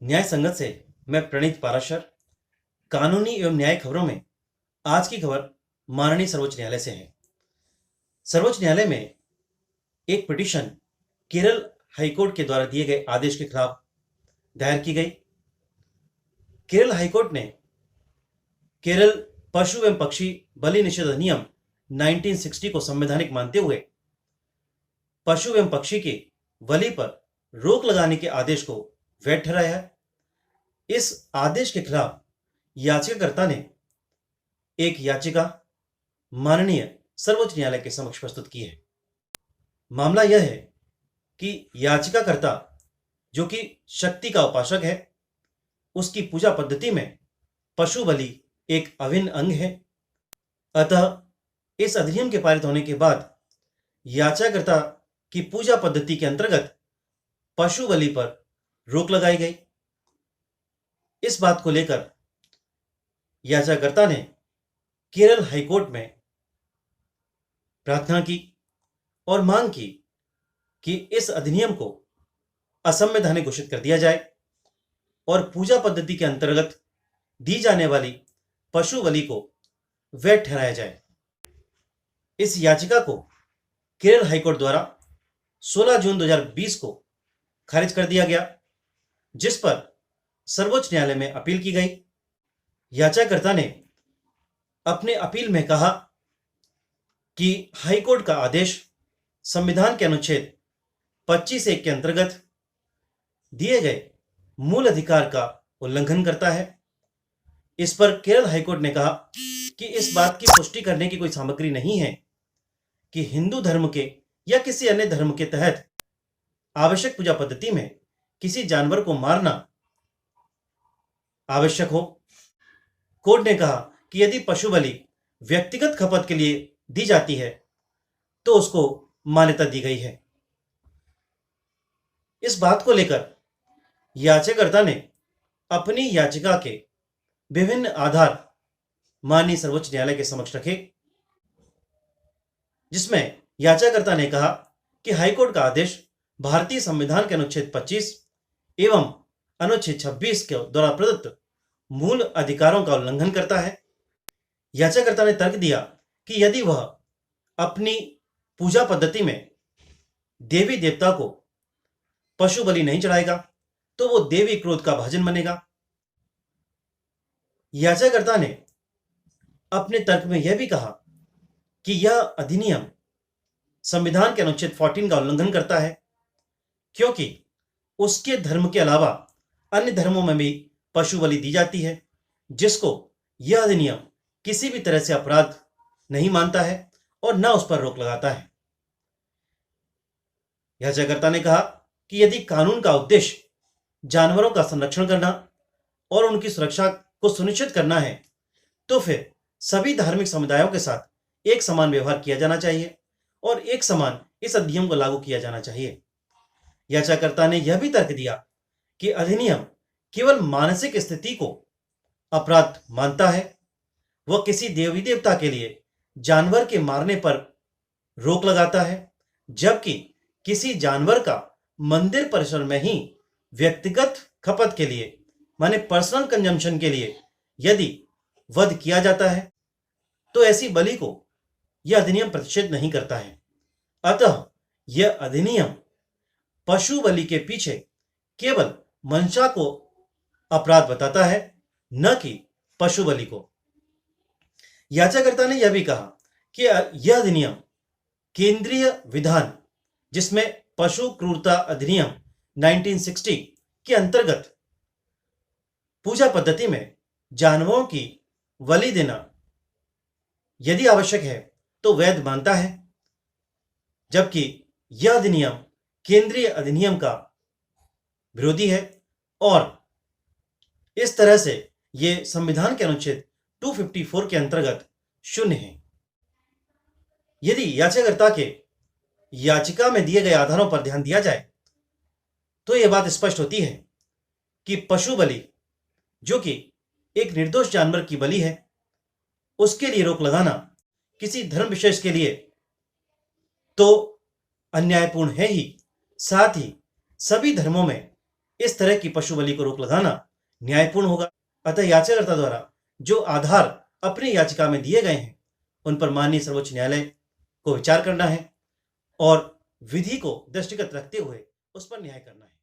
न्याय संगत से मैं प्रणीत पाराशर। कानूनी एवं न्याय खबरों में आज की खबर माननीय सर्वोच्च न्यायालय से है। सर्वोच्च न्यायालय में एक पिटीशन केरल हाईकोर्ट के द्वारा दिए गए आदेश के खिलाफ दायर की गई। केरल हाईकोर्ट ने केरल पशु एवं पक्षी बलि निषेध अधिनियम 1960 को संवैधानिक मानते हुए पशु एवं पक्षी की बलि पर रोक लगाने के आदेश को वैध ठहराया है। इस आदेश के खिलाफ याचिकाकर्ता ने एक याचिका माननीय सर्वोच्च न्यायालय के समक्ष प्रस्तुत की है। मामला यह है कि याचिकाकर्ता, जो कि शक्ति का उपासक है, उसकी पूजा पद्धति में पशु बलि एक अभिन्न अंग है। अतः इस अधिनियम के पारित होने के बाद याचिकाकर्ता की पूजा पद्धति के अंतर्गत पशु बलि पर रोक लगाई गई। इस बात को लेकर याचिकाकर्ता ने केरल हाईकोर्ट में प्रार्थना की और मांग की कि इस अधिनियम को असंवैधानिक घोषित कर दिया जाए और पूजा पद्धति के अंतर्गत दी जाने वाली पशु बलि को वैध ठहराया जाए। इस याचिका को केरल हाईकोर्ट द्वारा 16 जून 2020 को खारिज कर दिया गया, जिस पर सर्वोच्च न्यायालय में अपील की गई। याचिकाकर्ता ने अपने अपील में कहा कि हाईकोर्ट का आदेश संविधान के अनुच्छेद 25(1) के अंतर्गत दिए गए मूल अधिकार का उल्लंघन करता है। इस पर केरल हाईकोर्ट ने कहा कि इस बात की पुष्टि करने की कोई सामग्री नहीं है कि हिंदू धर्म के या किसी अन्य धर्म के तहत आवश्यक पूजा पद्धति में किसी जानवर को मारना आवश्यक हो। कोर्ट ने कहा कि यदि पशु बलि व्यक्तिगत खपत के लिए दी जाती है तो उसको मान्यता दी गई है। इस बात को लेकर याचिकाकर्ता ने अपनी याचिका के विभिन्न आधार माननीय सर्वोच्च न्यायालय के समक्ष रखे, जिसमें याचिकाकर्ता ने कहा कि हाईकोर्ट का आदेश भारतीय संविधान के अनुच्छेद 25 एवं अनुच्छेद 26 के द्वारा प्रदत्त मूल अधिकारों का उल्लंघन करता है। याचिकाकर्ता ने तर्क दिया कि यदि वह अपनी पूजा पद्धति में देवी देवता को पशु बलि नहीं चढ़ाएगा तो वो देवी क्रोध का भाजन बनेगा। याचिकाकर्ता ने अपने तर्क में यह भी कहा कि यह अधिनियम संविधान के अनुच्छेद 14 का उल्लंघन करता है, क्योंकि उसके धर्म के अलावा अन्य धर्मों में भी पशु बलि दी जाती है, जिसको यह अधिनियम किसी भी तरह से अपराध नहीं मानता है और न उस पर रोक लगाता है। याचिकाकर्ता ने कहा कि यदि कानून का उद्देश्य जानवरों का संरक्षण करना और उनकी सुरक्षा को सुनिश्चित करना है तो फिर सभी धार्मिक समुदायों के साथ एक समान व्यवहार किया जाना चाहिए और एक समान इस अधिनियम को लागू किया जाना चाहिए। याचिकाकर्ता ने यह भी तर्क दिया कि अधिनियम केवल मानसिक स्थिति को अपराध मानता है। वह किसी देवी देवता के लिए जानवर के मारने पर रोक लगाता है, जबकि किसी जानवर का मंदिर परिसर में ही व्यक्तिगत खपत के लिए माने पर्सनल कंजम्पशन के लिए यदि वध किया जाता है तो ऐसी बलि को यह अधिनियम प्रतिषेध नहीं करता है। अतः यह अधिनियम पशु बलि के पीछे केवल मंशा को अपराध बताता है, न कि पशु बलि को। याचिकाकर्ता ने यह भी कहा कि यह अधिनियम केंद्रीय विधान, जिसमें पशु क्रूरता अधिनियम 1960 के अंतर्गत पूजा पद्धति में जानवरों की बलि देना यदि आवश्यक है तो वैध मानता है, जबकि यह अधिनियम केंद्रीय अधिनियम का विरोधी है और इस तरह से यह संविधान के अनुच्छेद 254 के अंतर्गत शून्य है। यदि याचिकाकर्ता के याचिका में दिए गए आधारों पर ध्यान दिया जाए तो यह बात स्पष्ट होती है कि पशु बलि, जो कि एक निर्दोष जानवर की बलि है, उसके लिए रोक लगाना किसी धर्म विशेष के लिए तो अन्यायपूर्ण है ही, साथ ही सभी धर्मों में इस तरह की पशु बलि को रोक लगाना न्यायपूर्ण होगा। अतः याचिकाकर्ता द्वारा जो आधार अपनी याचिका में दिए गए हैं उन पर माननीय सर्वोच्च न्यायालय को विचार करना है और विधि को दृष्टिगत रखते हुए उस पर न्याय करना है।